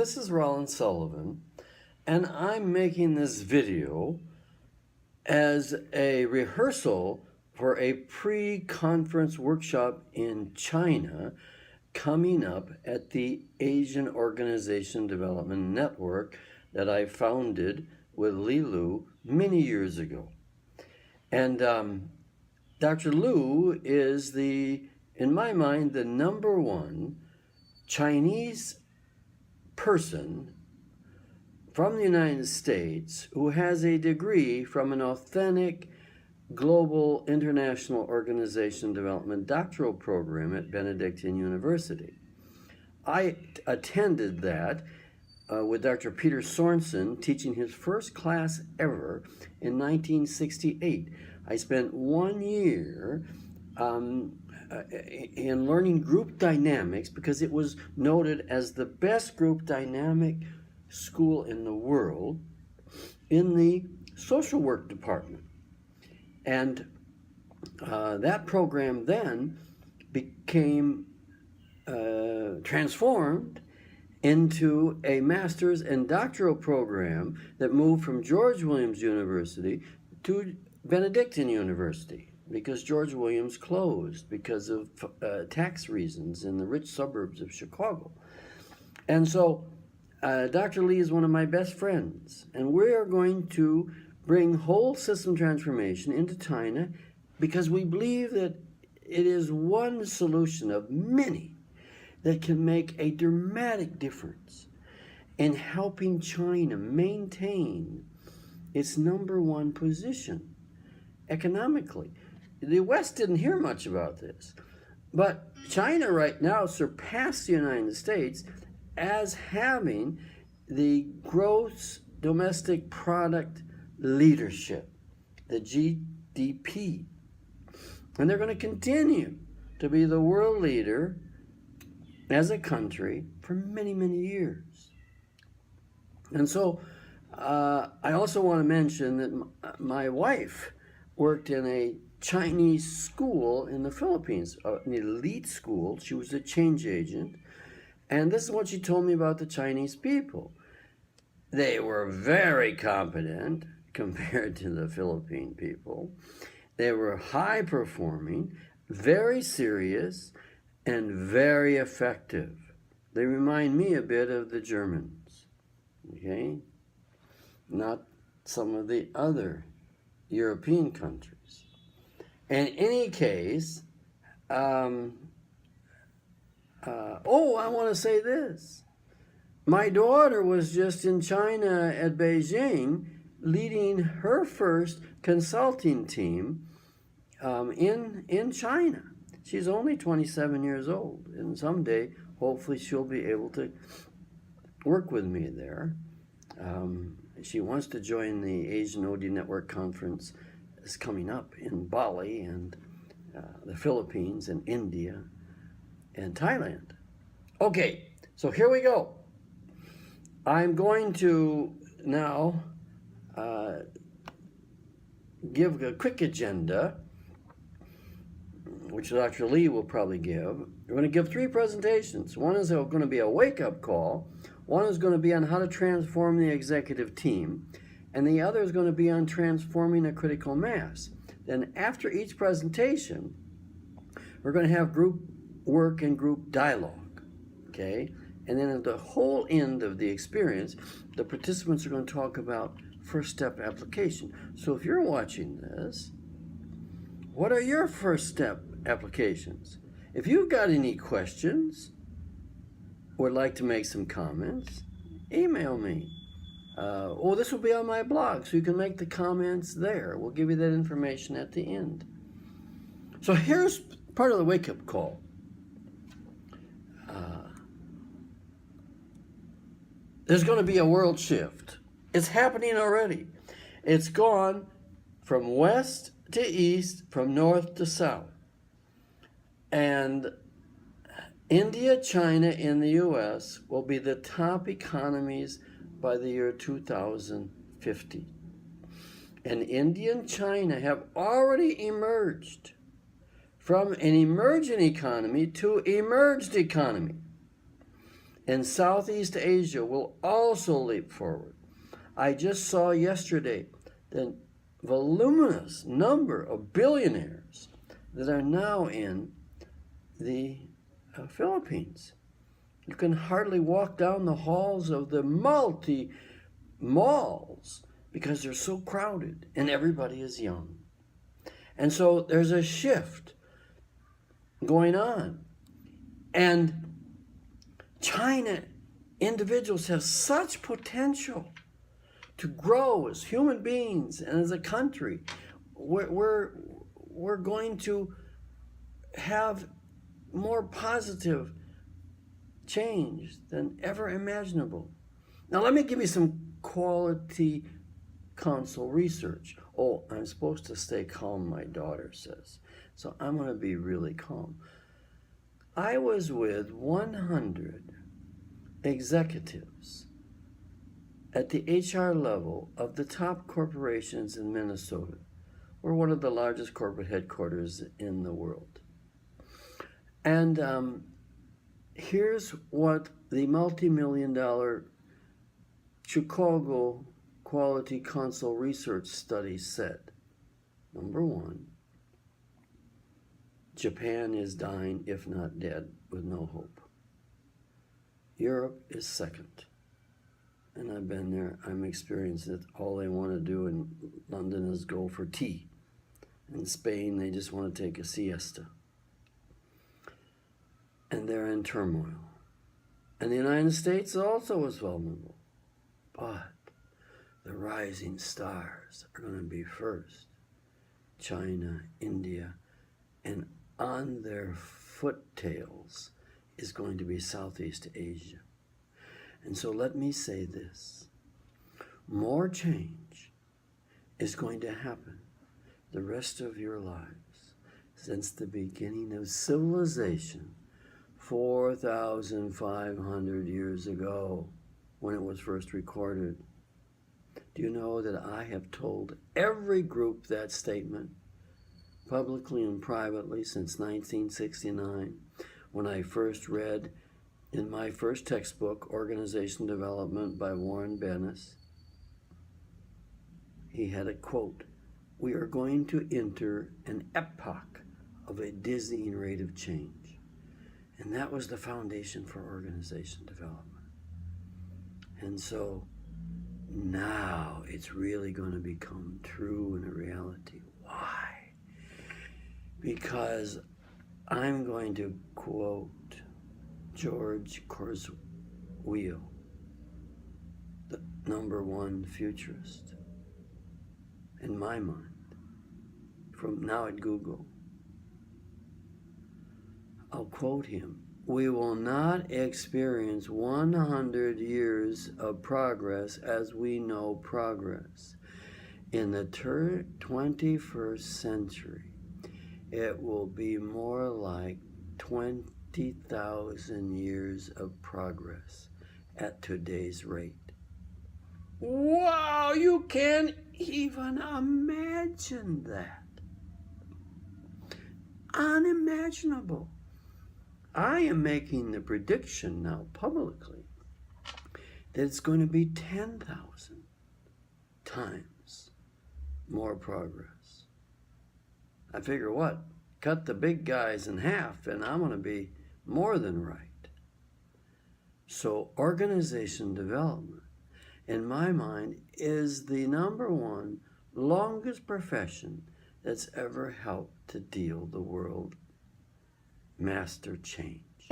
this is Roland Sullivan, and I'm making this video as a rehearsal for a pre-conference workshop in China coming up at the Asian Organization Development Network that I founded with Li Lu many years ago. And Dr. Lu is in my mind, the number one Chinese person from the United States who has a degree from an authentic global international organization development doctoral program at Benedictine University. I attended that with Dr. Peter Sorensen teaching his first class ever in 1968. I spent 1 year in learning group dynamics because it was noted as the best group dynamic school in the world in the social work department. And that program then became transformed into a master's and doctoral program that moved from George Williams University to Benedictine University, because George Williams closed because of tax reasons in the rich suburbs of Chicago. And so Dr. Lee is one of my best friends, and we are going to bring whole system transformation into China because we believe that it is one solution of many that can make a dramatic difference in helping China maintain its #1 position economically. The West didn't hear much about this, but China right now surpassed the United States as having the gross domestic product leadership, the GDP. And they're going to continue to be the world leader as a country for many, many years. And so I also want to mention that my wife worked in a Chinese school in the Philippines, an elite school. She was a change agent. And this is what she told me about the Chinese people. They were very competent compared to the Philippine people. They were high performing, very serious, and very effective. They remind me a bit of the Germans, okay? Not some of the other European countries. In any case, I want to say this. My daughter was just in China at Beijing leading her first consulting team in China. She's only 27 years old, and someday, hopefully, she'll be able to work with me there. She wants to join the Asian OD Network Conference that's coming up in Bali and the Philippines and India and Thailand. Okay, so here we go. I'm going to now give a quick agenda, which Dr. Lee will probably give. We're going to give 3 presentations. One is going to be a wake-up call. One is going to be on how to transform the executive team. And the other is going to be on transforming a critical mass. Then after each presentation, we're going to have group work and group dialogue, okay? And then at the whole end of the experience, the participants are going to talk about first step application. So if you're watching this, what are your first step applications? If you've got any questions, would like to make some comments, email me. This will be on my blog, so you can make the comments there. We'll give you that information at the end. So here's part of the wake-up call. There's going to be a world shift. It's happening already. It's gone from west to east, from north to south. And India, China, and the US will be the top economies by the year 2050. And India and China have already emerged from an emerging economy to emerged economy. and Southeast Asia will also leap forward. I just saw yesterday the voluminous number of billionaires that are now in the Philippines. You can hardly walk down the halls of the multi-malls because they're so crowded and everybody is young. And so there's a shift going on. And China individuals have such potential to grow as human beings and as a country. We're going to have more positive change than ever imaginable. Now let me give you some quality council research. Oh, I'm supposed to stay calm, my daughter says. So I'm going to be really calm. I was with 100 executives at the HR level of the top corporations in Minnesota. We're one of the largest corporate headquarters in the world. And here's what the multi-million-dollar Chicago Quality Council research study said. Number one, Japan is dying, if not dead, with no hope. Europe is second. And I've been there, I'm experienced it. All they want to do in London is go for tea. In Spain, they just want to take a siesta. And they're in turmoil. And the United States also is vulnerable. But the rising stars are going to be first. China, India, and on their foottails is going to be Southeast Asia. And so let me say this. More change is going to happen the rest of your lives since the beginning of civilization 4,500 years ago when it was first recorded. Do you know that I have told every group that statement publicly and privately since 1969 when I first read in my first textbook, Organization Development by Warren Bennis. He had a quote, "We are going to enter an epoch of a dizzying rate of change." And that was the foundation for organization development. And so now it's really going to become true and a reality. Why? Because I'm going to quote George Kurzweil, the #1 futurist in my mind, from now at Google. I'll quote him. "We will not experience 100 years of progress as we know progress. In the 21st century, it will be more like 20,000 years of progress at today's rate." Wow, you can't even imagine that. Unimaginable. I am making the prediction now publicly that it's going to be 10,000 times more progress. I figure what? Cut the big guys in half and I'm going to be more than right. So organization development, in my mind, is the #1 longest profession that's ever helped to deal the world master change.